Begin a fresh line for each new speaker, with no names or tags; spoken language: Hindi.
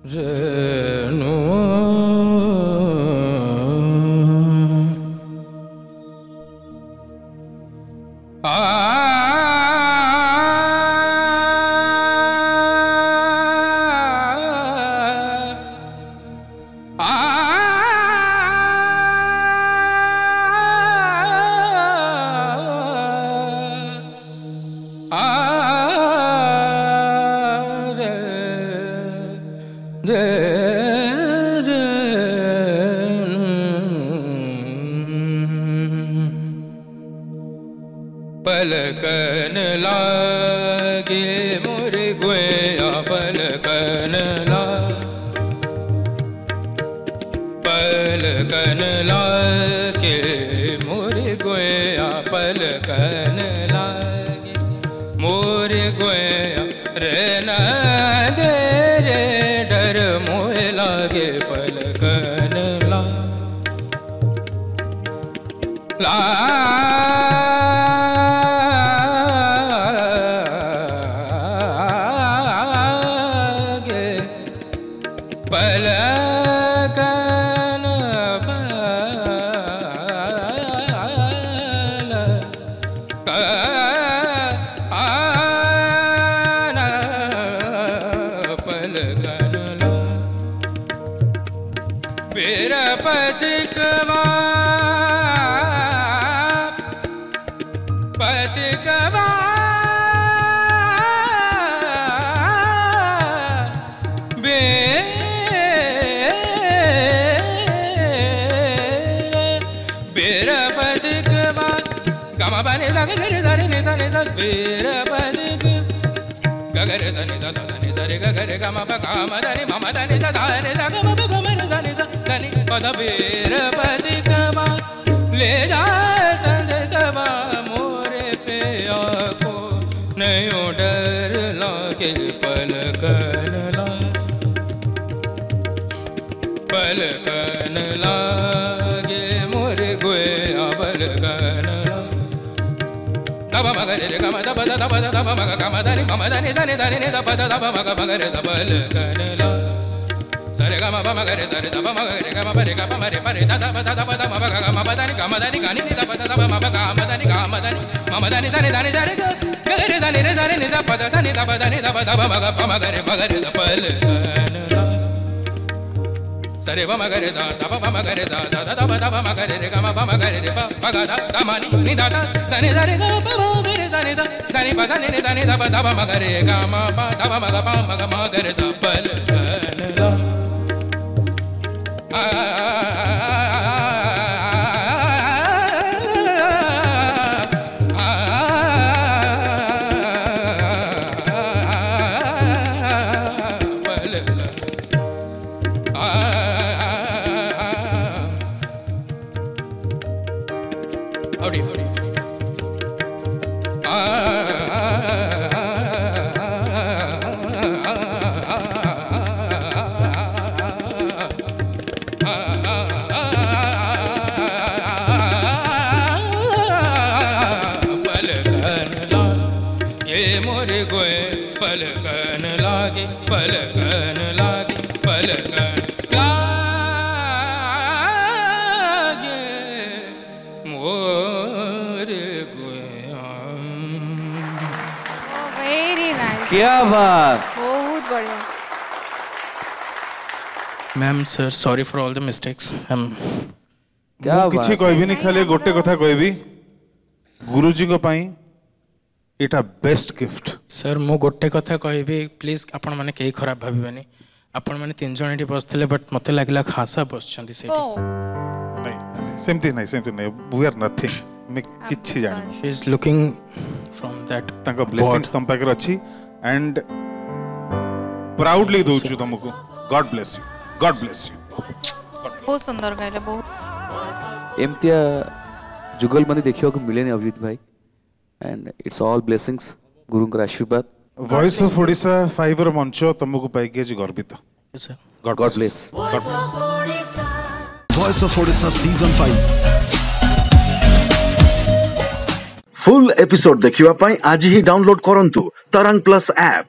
रेणु पलकन लागे मोर गोया पलकन लागे मोर गोया पलकन लागे मोर गोया रे न दे रे डर मोह लागे पलकन ला पलकन मेरा पतिकवा गमा बने लगे रे दारे ने सा बेरा पदिक गगरे सने सा दाने सरे गगरे गमा प गमा दाने मम दाने सा दाने सा गमा प गमा दाने सा दाने पद बेरा पदिक मा ले जा संदेशवा मोरे पे आको नयो डर लागे पलकन लागे मोरे गोया पलकन तब मगरे रे गम तब तब तब मग गम दानी मम दानी दानी दानी ने तब तब मग मगरे तब पलकन सरे गम प मगरे सरे तब मगरे गम परे गम मरे परे तब तब तब मग गम दानी गानी ने तब तब मग गम दानी मम दानी सरे दानी सरे गगरे दानी रे सरे ने तब सने तब दानी तब तब मग प मगरे मगरे तब पलकन सरे व मगरे सा प मगरे सा तब तब मगरे रे गम प मगरे रे प ग द मनी नि द सने सरे गम प मगरे सने सा दानी प सने ने दानी तब तब मगरे गम प तब मग प मग मगरे सा पलकन पलकन लागे पलकन लागे पलकन लागे मोर गोया।
वेरी नाइस,
क्या बात,
बहुत बढ़िया।
Ma'am sir sorry for all the mistakes.
क्या
किछि कहबी नहीं, खाली गोटे कथा कहबी गुरुजी को पाई इटा बेस्ट गिफ्ट।
सर मु गोटे कथा कहबी प्लीज आपण माने केही खराब भाबिबेनी। आपण माने तीन जण एठी बसथिले बट मते लागला खासा बसचंदी सेठी।
नहीं सेमती नहीं वी आर नथिंग। मैं किछि जानि
she is looking from that
तांका ब्लेसिंग्स तम पाकर अछि एंड प्राउडली दोछु तुमको। God bless you, God bless you.
बहुत सुंदर गाइले, बहुत
एमतिया जुगलबंदी देखियो को मिलेनी अभिजीत भाई एंड इट्स ऑल ब्लेसिंग्स, गुरुंकर आशीर्वाद।
वॉइस ऑफ ओडिशा 5 रो मंच तुमको पाई के जी गर्वित।
Sir
God bless.
Voice of Odisha season 5
full episode देखिवा पाई आज ही डाउनलोड करंतु तरंग प्लस ऐप।